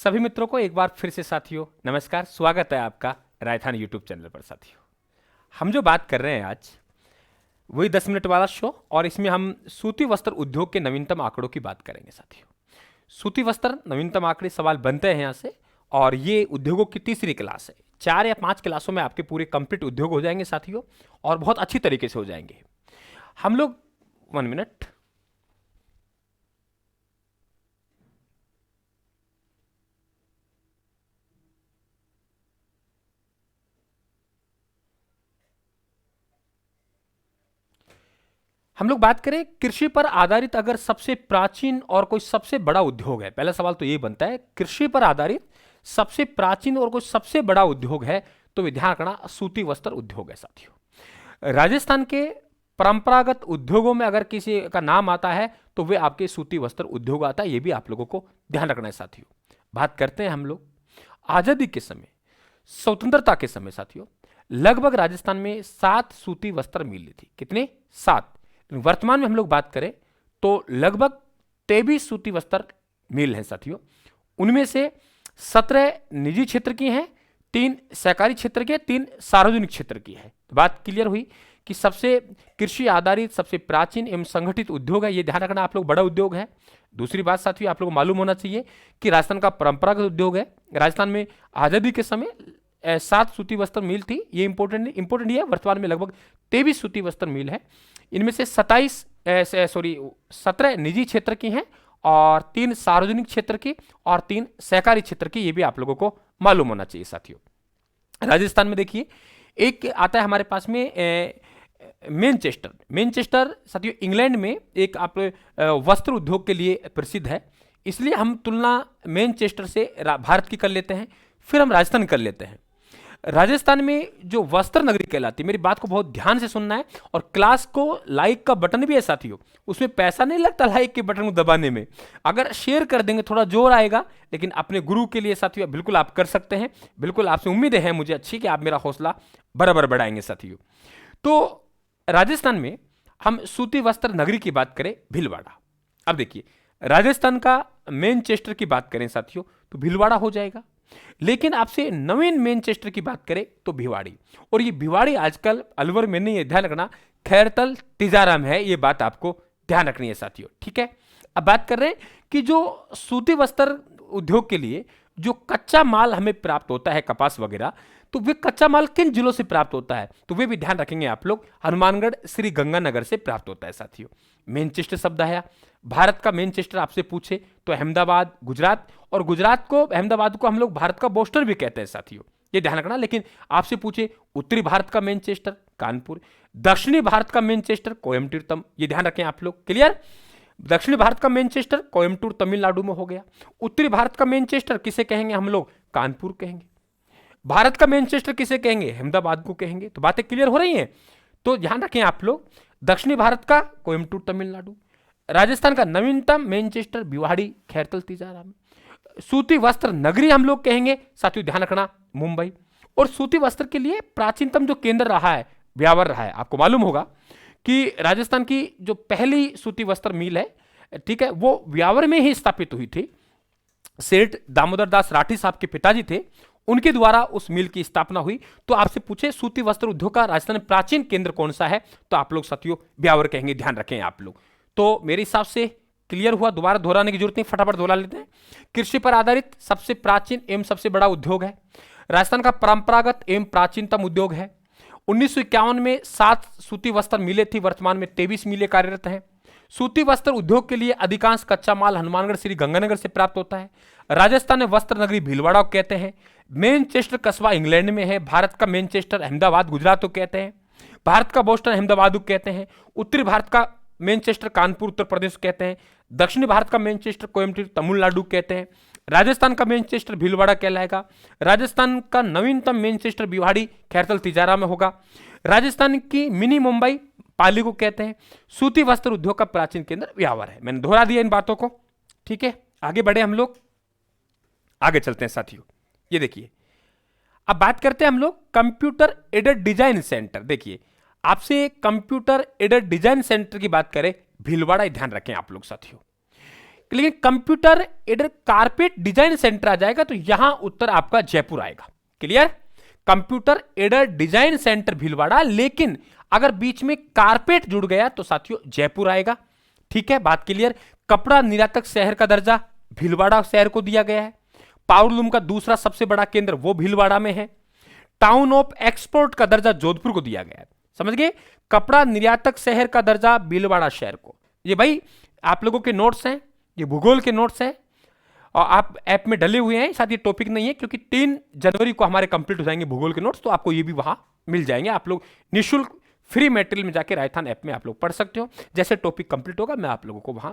सभी मित्रों को एक बार फिर से साथियों नमस्कार, स्वागत है आपका राजस्थान यूट्यूब चैनल पर। साथियों, हम जो बात कर रहे हैं आज वही 10 मिनट वाला शो, और इसमें हम सूती वस्त्र उद्योग के नवीनतम आंकड़ों की बात करेंगे। साथियों, सूती वस्त्र नवीनतम आंकड़े सवाल बनते हैं यहाँ से, और ये उद्योगों की तीसरी क्लास है। 4 या 5 क्लासों में आपके पूरे कंप्लीट उद्योग हो जाएंगे साथियों, और बहुत अच्छी तरीके से हो जाएंगे। हम लोग 1 मिनट, हम लोग बात करें कृषि पर आधारित अगर सबसे प्राचीन और कोई सबसे बड़ा उद्योग है, पहला सवाल तो ये बनता है, कृषि पर आधारित सबसे प्राचीन और कोई सबसे बड़ा उद्योग है तो ध्यान रखना सूती वस्त्र उद्योग है। साथियों, राजस्थान के परंपरागत उद्योगों में अगर किसी का नाम आता है तो वे आपके सूती वस्त्र उद्योग आता है। ये भी आप लोगों को ध्यान रखना है। साथियों, बात करते हैं हम लोग आजादी के समय, स्वतंत्रता के समय। साथियों, लगभग राजस्थान में 7 सूती वस्त्र मिल थी। कितने? 7। वर्तमान में हम लोग बात करें तो लगभग 23 सूती वस्त्र मिल हैं। साथियों, उनमें से 17 निजी क्षेत्र की हैं, 3 सहकारी क्षेत्र के, 3 सार्वजनिक क्षेत्र की है। तो बात क्लियर हुई कि सबसे कृषि आधारित सबसे प्राचीन एवं संगठित उद्योग है। ये ध्यान रखना आप लोग, बड़ा उद्योग है। दूसरी बात साथियों, आप लोग को मालूम होना चाहिए कि राजस्थान का परंपरागत उद्योग है। राजस्थान में आजादी के समय 7 सूती वस्त्र मिल थी। ये इंपोर्टेंट ये है। वर्तमान में लगभग 23 सूती वस्त्र मिल है। इनमें से 17 निजी क्षेत्र की हैं और 3 सार्वजनिक क्षेत्र की और 3 सहकारी क्षेत्र की। ये भी आप लोगों को मालूम होना चाहिए। साथियों, राजस्थान में देखिए एक आता है हमारे पास में मैनचेस्टर। साथियों, इंग्लैंड में एक आप वस्त्र उद्योग के लिए प्रसिद्ध है, इसलिए हम तुलना मैनचेस्टर से भारत की कर लेते हैं, फिर हम राजस्थान कर लेते हैं। राजस्थान में जो वस्त्र नगरी कहलाती है, मेरी बात को बहुत ध्यान से सुनना है, और क्लास को लाइक का बटन भी है साथियों, उसमें पैसा नहीं लगता लाइक के बटन को दबाने में। अगर शेयर कर देंगे थोड़ा जोर आएगा, लेकिन अपने गुरु के लिए साथियों बिल्कुल आप कर सकते हैं। बिल्कुल आपसे उम्मीद है मुझे अच्छी कि आप मेरा हौसला बराबर बढ़ाएंगे। साथियों, तो राजस्थान में हम सूती वस्त्र नगरी की बात करें, भीलवाड़ा। अब देखिए, राजस्थान का मैनचेस्टर की बात करें साथियों तो भीलवाड़ा हो जाएगा, लेकिन आपसे नवीन मैनचेस्टर की बात करें तो भिवाड़ी। और ये भिवाड़ी आजकल अलवर में नहीं है, ध्यान रखना, खैरतल तिजाराम है। ये बात आपको ध्यान रखनी है साथियों, ठीक है। अब बात कर रहे हैं कि जो सूती वस्त्र उद्योग के लिए जो कच्चा माल हमें प्राप्त होता है, कपास वगैरह, तो वे कच्चा माल किन जिलों से प्राप्त होता है तो वे भी ध्यान रखेंगे आप लोग। हनुमानगढ़, श्री गंगानगर से प्राप्त होता है। साथियों, मैनचेस्टर शब्द आया, भारत का मैनचेस्टर आपसे पूछे तो अहमदाबाद, गुजरात, और गुजरात को, अहमदाबाद को हम लोग भारत का बोस्टन भी कहते हैं साथियों, ये ध्यान रखना। लेकिन आपसे पूछे उत्तरी भारत का मैनचेस्टर कानपुर, दक्षिणी भारत का मैनचेस्टर कोयम्बटूर, ये ध्यान रखें आप लोग। क्लियर? दक्षिणी भारत का मैनचेस्टर कोयम्बटूर तमिलनाडु में हो गया। उत्तरी भारत का मैनचेस्टर किसे कहेंगे हम लोग? कानपुर कहेंगे। भारत का मैनचेस्टर किसे कहेंगे? अहमदाबाद को कहेंगे। तो बातें क्लियर हो रही हैं? तो ध्यान रखें आप लोग, दक्षिणी भारत का कोयम्बटूर तमिलनाडु, राजस्थान का नवीनतम मैनचेस्टर भिवाड़ी खैरतल तिजाराम, सूती वस्त्र नगरी हम लोग कहेंगे साथियों, ध्यान रखना, मुंबई। और सूती वस्त्र के लिए प्राचीनतम जो केंद्र रहा है ब्यावर रहा है। आपको मालूम होगा कि राजस्थान की जो पहली सूती वस्त्र मिल है, ठीक है, वो ब्यावर में ही स्थापित हुई थी। सेठ दामोदर दास राठी साहब के पिताजी थे, उनके द्वारा उस मिल की स्थापना हुई। तो आपसे पूछे सूती वस्त्र उद्योग का राजस्थान में प्राचीन केंद्र कौन सा है तो आप लोग साथियों ब्यावर कहेंगे, ध्यान रखें आप लोग। तो मेरे हिसाब से क्लियर हुआ, दोबारा दोहराने की जरूरत नहीं, फटाफट दोहरा लेते हैं। कृषि पर आधारित सबसे प्राचीन एवं सबसे बड़ा उद्योग है। राजस्थान का परंपरागत एवं प्राचीनतम उद्योग है। 1951 में 7 सूती वस्त्र मिलें थी, वर्तमान में 23 मिलें कार्यरत हैं। सूती वस्त्र उद्योग के लिए अधिकांश कच्चा माल हनुमानगढ़, श्री गंगानगर से प्राप्त होता है। राजस्थान में वस्त्र नगरी भीलवाड़ा को कहते हैं। मैनचेस्टर कस्बा इंग्लैंड में है। भारत का मैनचेस्टर अहमदाबाद गुजरात को कहते हैं। भारत का बोस्टन अहमदाबाद को कहते हैं। उत्तरी भारत का मैनचेस्टर कानपुर उत्तर प्रदेश कहते हैं। दक्षिणी भारत का मैनचेस्टर कोयम्बटूर तमिलनाडु कहते हैं। राजस्थान का मैनचेस्टर भीलवाड़ा कहलाएगा। राजस्थान का नवीनतम मैनचेस्टर भिवाड़ी खैरतल तिजारा में होगा। राजस्थान की मिनी मुंबई पाली को कहते हैं। सूती वस्त्र उद्योग का प्राचीन केंद्र ब्यावर है। मैंने दोहरा दिया इन बातों को, ठीक है। आगे बढ़े हम लोग, आगे चलते हैं साथियों। ये देखिए, अब बात करते हैं हम लोग कंप्यूटर एडेड डिजाइन सेंटर। देखिए, आपसे कंप्यूटर एडेड डिजाइन सेंटर की बात करें भीलवाड़ा, ध्यान रखें आप लोग साथियों। लेकिन computer aided carpet design centre आ जाएगा तो यहां उत्तर आपका जयपुर आएगा। Clear? Computer aided design centre Bhilwara, लेकिन अगर बीच में कारपेट जुड़ गया तो साथियों जयपुर आएगा। ठीक है, बात क्लियर? कपड़ा निर्यातक शहर का दर्जा भीलवाड़ा शहर को दिया गया है। पावरलूम का दूसरा सबसे बड़ा केंद्र वो भीलवाड़ा में है। टाउन ऑफ एक्सपोर्ट का दर्जा जोधपुर को दिया गया है। समझ गए? कपड़ा निर्यातक शहर का दर्जा भीलवाड़ा शहर को। ये भाई आप लोगों के नोट्स हैं, ये भूगोल के नोट्स हैं और आप ऐप में डले हुए हैं। साथ ये टॉपिक नहीं है क्योंकि 3 जनवरी को हमारे कंप्लीट हो जाएंगे भूगोल के नोट्स, तो आपको ये भी वहां मिल जाएंगे। आप लोग निःशुल्क फ्री मटेरियल में जाके राजस्थान ऐप में आप लोग पढ़ सकते हो। जैसे टॉपिक कंप्लीट होगा मैं आप लोगों को वहां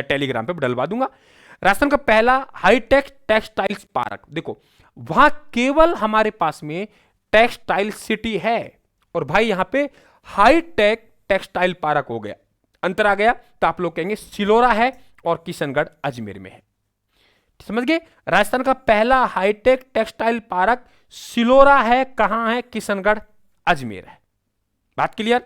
टेलीग्राम पे डलवा दूंगा। राजस्थान का पहला हाईटेक टेक्सटाइल्स पार्क, देखो वहां केवल हमारे पास में टेक्सटाइल सिटी है और भाई यहां पे हाईटेक टेक्सटाइल पार्क हो गया। अंतर आ गया तो आप लोग कहेंगे सिलोरा है और किशनगढ़ अजमेर में है। समझ गए? राजस्थान का पहला हाईटेक टेक्सटाइल पार्क सिलोरा है, कहां है? किशनगढ़ अजमेर है। बात क्लियर?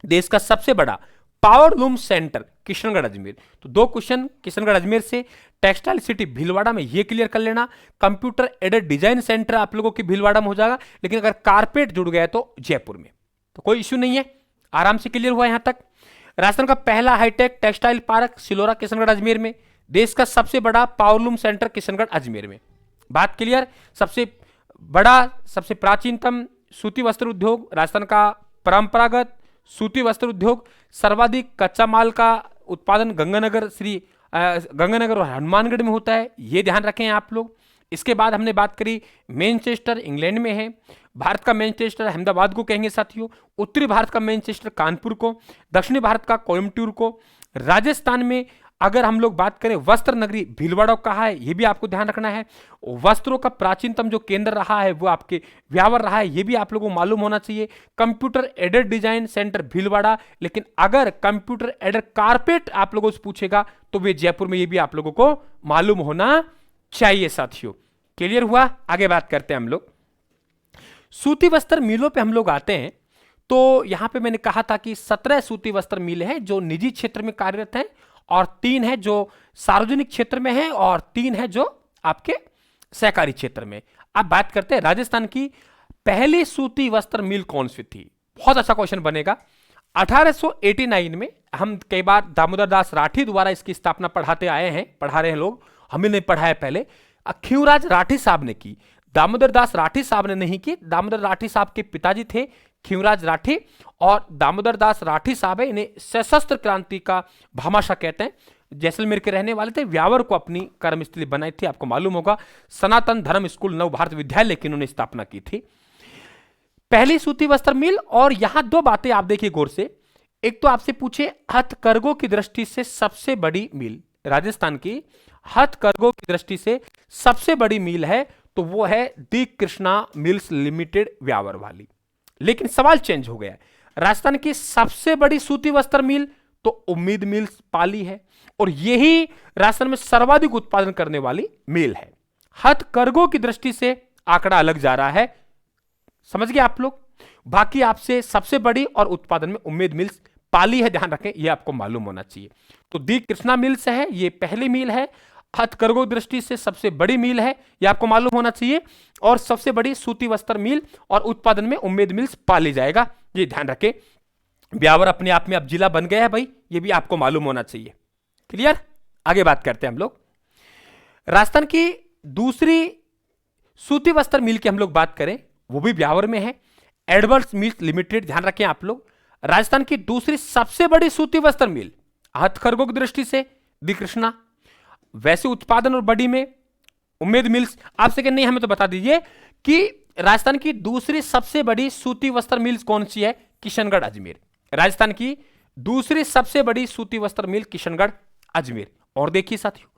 देश का सबसे बड़ा पावरलूम सेंटर किशनगढ़ अजमेर। तो 2 क्वेश्चन किशनगढ़ अजमेर से, टेक्सटाइल सिटी भीलवाड़ा में ये क्लियर कर लेना। कंप्यूटर एडेड डिजाइन सेंटर आप लोगों की भीलवाड़ा में हो जाएगा, लेकिन अगर कारपेट जुड़ गया तो जयपुर में। तो कोई इश्यू नहीं है, आराम से क्लियर हुआ यहां तक। राजस्थान का पहला hi-tech textile park Silora Kishangarh Ajmer में। देश का सबसे बड़ा पावरलूम सेंटर किशनगढ़ अजमेर में। बात क्लियर? सबसे बड़ा, सबसे प्राचीनतम सूती वस्त्र उद्योग राजस्थान का परंपरागत सूती वस्त्र उद्योग। सर्वाधिक कच्चा माल का उत्पादन गंगानगर और हनुमानगढ़ में होता है, ये ध्यान रखें आप लोग। इसके बाद हमने बात करी मैनचेस्टर इंग्लैंड में है। भारत का मैनचेस्टर अहमदाबाद को कहेंगे साथियों। उत्तरी भारत का मैनचेस्टर कानपुर को। दक्षिणी भारत का कोयम्बटूर को। राजस्थान में अगर हम लोग बात करें वस्त्र नगरी भीलवाड़ा कहा है, यह भी आपको ध्यान रखना है। वस्त्रों का प्राचीनतम जो केंद्र रहा है वो आपके व्यावर रहा है, यह भी आप लोगों को मालूम होना चाहिए। Computer aided design centre Bhilwara, लेकिन अगर कंप्यूटर एडेड कारपेट आप लोगों से पूछेगा तो वे जयपुर में, यह भी आप लोगों को मालूम होना चाहिए साथियों। क्लियर हुआ? आगे बात करते हैं हम लोग। सूती वस्त्र मिलों पे हम लोग आते हैं तो यहां पे मैंने कहा था कि 17 सूती वस्त्र मिल हैं जो निजी क्षेत्र में कार्यरत हैं और 3 है जो सार्वजनिक क्षेत्र में है और 3 है जो आपके सहकारी क्षेत्र में। अब बात करते हैं राजस्थान की पहली सूती वस्त्र मिल कौन सी थी। बहुत अच्छा क्वेश्चन बनेगा। 1889 में हम कई बार दामोदर दास राठी द्वारा इसकी स्थापना पढ़ा रहे हैं लोग, हमें नहीं पढ़ाया पहले। खीवराज राठी साहब ने की, दामोदर दास राठी साहब ने नहीं की। दामोदर राठी साहब के पिताजी थे खीवराज राठी और दामोदर दास राठी साहब है, इन्हें सशस्त्र क्रांति का भामाशाह कहते हैं। जैसलमेर के रहने वाले थे, व्यावर को अपनी कर्मस्थली बनाई थी। आपको मालूम होगा सनातन धर्म स्कूल नव भारत विद्यालय की इन्होंने स्थापना की थी। पहली सूती वस्त्र मिल। और यहां 2 बातें आप देखिए गौर से। एक तो आपसे पूछे हथकरघों की दृष्टि से सबसे बड़ी मिल, राजस्थान की हथकरघों की दृष्टि से सबसे बड़ी मिल है तो वो है दी कृष्णा मिल्स लिमिटेड व्यावर वाली। लेकिन सवाल चेंज हो गया, राजस्थान की सबसे बड़ी सूती वस्त्र मिल तो उम्मीद मिल्स पाली है और यही राजस्थान में सर्वाधिक उत्पादन करने वाली मिल है। हथकरघों की दृष्टि से आंकड़ा अलग जा रहा है, समझ गए आप लोग। बाकी आपसे सबसे बड़ी और उत्पादन में उम्मीद मिल्स पाली है, ध्यान रखें, यह आपको मालूम होना चाहिए। तो दी कृष्णा मिल्स है, यह पहली मिल है। हथकरघों दृष्टि से सबसे बड़ी मिल है, यह आपको मालूम होना चाहिए। और सबसे बड़ी सूती वस्त्र मिल और उत्पादन में उम्मीद मिल्स पाली जाएगा, ये ध्यान रखें। ब्यावर अपने आप में अब जिला बन गया है भाई, ये भी आपको मालूम होना चाहिए। क्लियर? आगे बात करते हैं हम लोग। राजस्थान की दूसरी सूती वस्त्र मिल की हम लोग बात करें, वो भी ब्यावर में है, एडवर्ड्स मिल्स लिमिटेड। ध्यान रखें आप लोग, राजस्थान की दूसरी सबसे बड़ी सूती वस्त्र मिल हथकरघों की दृष्टि से दी कृष्णा, वैसे उत्पादन और बड़ी में उम्मीद मिल्स। आपसे नहीं, हमें तो बता दीजिए कि राजस्थान की दूसरी सबसे बड़ी सूती वस्त्र मिल्स कौन सी है? किशनगढ़ अजमेर। राजस्थान की दूसरी सबसे बड़ी सूती वस्त्र मिल किशनगढ़ अजमेर। और देखिए साथियों,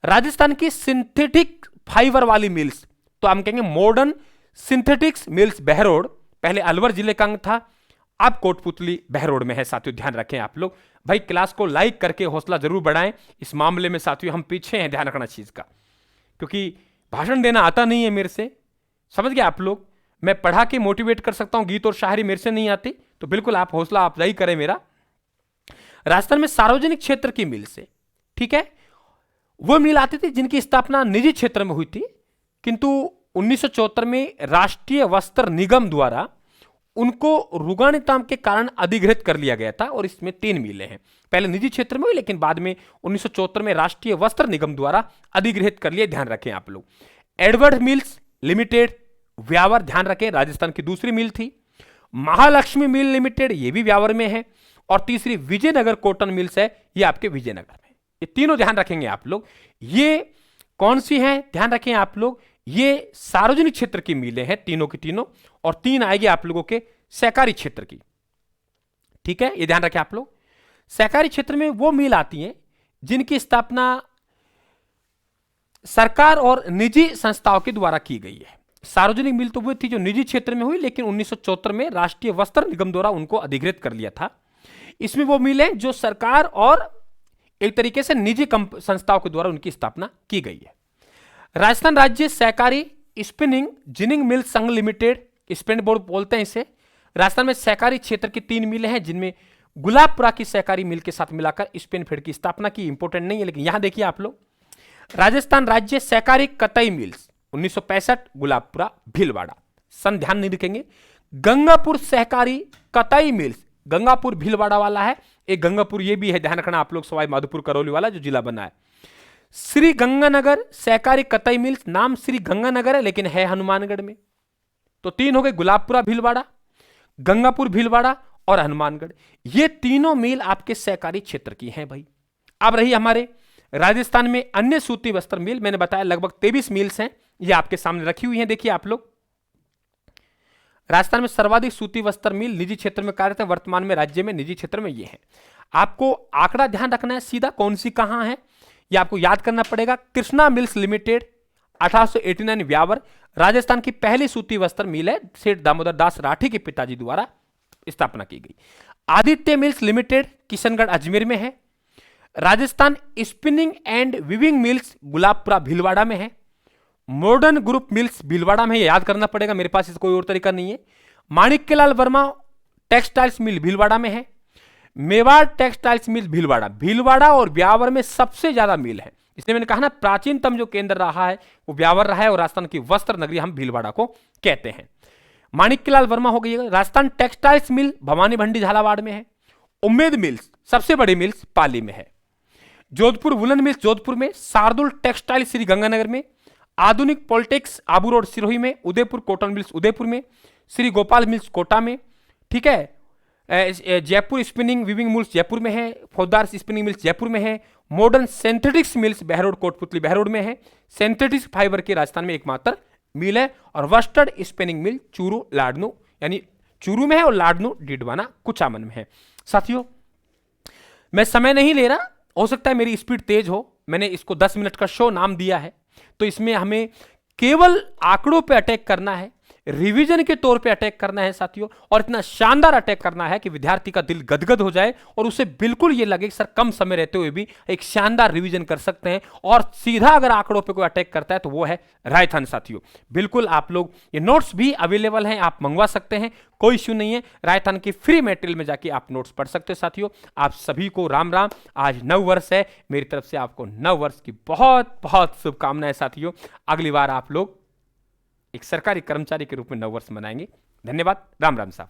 राजस्थान की सिंथेटिक फाइबर वाली मिल्स तो हम कहेंगे मॉडर्न सिंथेटिक्स मिल्स बहरोड, पहले अलवर जिले का अंग था, अब कोटपुतली बहरोड में है साथियों। ध्यान रखें आप लोग भाई, क्लास को लाइक करके हौसला जरूर बढ़ाएं। इस मामले में साथियों हम पीछे हैं, ध्यान रखना चीज का, क्योंकि भाषण देना आता नहीं है मेरे से, समझ गए आप लोग। मैं पढ़ा के मोटिवेट कर सकता हूं, गीत और शायरी मेरे से नहीं आती, तो बिल्कुल आप हौसला अफजाई करें मेरा। राजस्थान में सार्वजनिक क्षेत्र की मिल से, ठीक है, वो मिल आती थी जिनकी स्थापना निजी क्षेत्र में हुई थी, किंतु 1974 में राष्ट्रीय वस्त्र निगम द्वारा उनको रुग्णताम के कारण अधिग्रहित कर लिया गया था और इसमें 3 मिलें हैं। पहले निजी क्षेत्र में हुई, लेकिन बाद में 1974 में राष्ट्रीय वस्त्र निगम द्वारा अधिग्रहित कर लिए। ध्यान रखें आप लोग। एडवर्ड मिल्स लिमिटेड व्यावर, ध्यान रखें, राजस्थान की दूसरी मिल थी। महालक्ष्मी मिल लिमिटेड, ये भी व्यावर में है। और तीसरी विजयनगर कॉटन मिल्स है, ये आपके विजयनगर में। ये तीनों ध्यान रखेंगे आप लोग। ये कौन सी हैं, ध्यान रखें आप लोग, ये सार्वजनिक क्षेत्र की मिलें हैं तीनों की तीनों, और 3 आएगी आप लोगों के सहकारी क्षेत्र की। ठीक है, ये ध्यान रखें आप लोग। सहकारी क्षेत्र में वो मिल आती हैं जिनकी स्थापना सरकार और निजी संस्थाओं के द्वारा की गई है। सार्वजनिक मिल तो वो थी जो निजी क्षेत्र में हुई, लेकिन 1974 में राष्ट्रीय वस्त्र निगम द्वारा उनको अधिग्रहित कर लिया था। इसमें वो मिल है जो सरकार और एक तरीके से निजी संस्थाओं के द्वारा उनकी स्थापना की गई है। राजस्थान राज्य सहकारी स्पिनिंग जिनिंग मिल संघ लिमिटेड, स्पिन बोर्ड बोलते हैं इसे। राजस्थान में सहकारी क्षेत्र की 3 मिलें हैं, जिनमें गुलाबपुरा की सहकारी मिल के साथ मिलाकर स्पिन फीड की स्थापना की। इंपोर्टेंट नहीं है, लेकिन यहां देखिए आप लोग, राजस्थान राज्य सहकारी कतई मिल्स 1965 गुलाबपुरा भीलवाड़ा। सन ध्यान नहीं रखेंगे। गंगापुर सहकारी कतई मिल्स, गंगापुर भीलवाड़ा वाला है। एक गंगापुर ये भी है, ध्यान रखना आप लोग, सवाई माधोपुर करौली वाला जो जिला बना है। श्री गंगानगर सहकारी कतई मिल्स, नाम श्री गंगानगर है लेकिन है हनुमानगढ़ में। तो 3 हो गए, गुलाबपुरा भीलवाड़ा, गंगापुर भीलवाड़ा और हनुमानगढ़। ये तीनों मिल आपके सहकारी क्षेत्र की हैं भाई। अब रही हमारे राजस्थान में अन्य सूती वस्त्र मिल, मैंने बताया लगभग 23 मिल्स हैं, ये आपके सामने रखी हुई हैं। देखिए आप लोग, राजस्थान में सर्वाधिक सूती वस्त्र मिल निजी क्षेत्र में कार्यरत है। वर्तमान में राज्य में निजी क्षेत्र में ये है। आपको आंकड़ा ध्यान रखना है सीधा, कौन सी कहां है ये आपको याद करना पड़ेगा। कृष्णा मिल्स लिमिटेड 1889 व्यावर, राजस्थान की पहली सूती वस्त्र मिल है, सेठ दामोदर दास राठी के पिताजी द्वारा स्थापना की गई। आदित्य मिल्स लिमिटेड किशनगढ़ अजमेर में है। Rajasthan spinning and viewing mills Gulabpura Bhilwara में है। मॉडर्न ग्रुप मिल्स भीलवाड़ा में, याद करना पड़ेगा, मेरे पास इसका कोई और तरीका नहीं है। माणिक्यलाल वर्मा टेक्सटाइल्स मिल भीलवाड़ा में है। मेवाड़ टेक्सटाइल्स मिल भीलवाड़ा, भीलवाड़ा और ब्यावर में सबसे ज्यादा मिल है। इसलिए मैंने कहा ना, प्राचीनतम जो केंद्र रहा है वो ब्यावर रहा है, और राजस्थान की वस्त्र नगरी हम भीलवाड़ा को कहते हैं। माणिक्यलाल वर्मा हो गई। राजस्थान टेक्सटाइल्स मिल भवानी भंडी झालावाड़ में है। उम्मेद मिल्स सबसे बड़ी मिल्स पाली में है। जोधपुर वुलन मिल्स जोधपुर में। शार्दुल टेक्सटाइल श्री गंगानगर में। आधुनिक पॉलिटिक्स आबू रोड सिरोही में। उदयपुर कॉटन मिल्स उदयपुर में। श्री गोपाल मिल्स कोटा में। ठीक है, Jaipur spinning viewing mills Jaipur में है। फौजदार स्पिनिंग मिल्स जयपुर में है। Modern synthetics mills Behror Kotputli Behror में है। सिंथेटिक्स फाइबर के राजस्थान में एकमात्र मिल है। और bustard spinning mill Churu Ladnun, यानी चूरू में है, और लाडनू डिडवाना कुचामन में है। साथियों, मैं समय नहीं ले रहा, हो सकता है मेरी स्पीड तेज हो, मैंने इसको 10 मिनट का शो नाम दिया है, तो इसमें हमें केवल आंकड़ों पे अटैक करना है, रिवीजन के तौर पे अटैक करना है साथियों, और इतना शानदार अटैक करना है कि विद्यार्थी का दिल गदगद हो जाए और उसे बिल्कुल ये लगे कि सर कम समय रहते हुए भी एक शानदार रिवीजन कर सकते हैं। और सीधा अगर आंकड़ों पे कोई अटैक करता है तो वो है रायथन साथियों। बिल्कुल आप लोग, ये नोट्स भी अवेलेबल हैं, आप मंगवा सकते हैं, कोई इश्यू नहीं है। रायथन की फ्री मटेरियल में जाके आप नोट्स पढ़ सकते हैं साथियों। आप सभी को राम राम। आज 9 वर्ष है, मेरी तरफ से आपको 9 वर्ष की बहुत बहुत शुभकामनाएं साथियों। अगली बार आप लोग एक सरकारी कर्मचारी के रूप में 9 वर्ष मनाएंगे। धन्यवाद। राम राम साहब।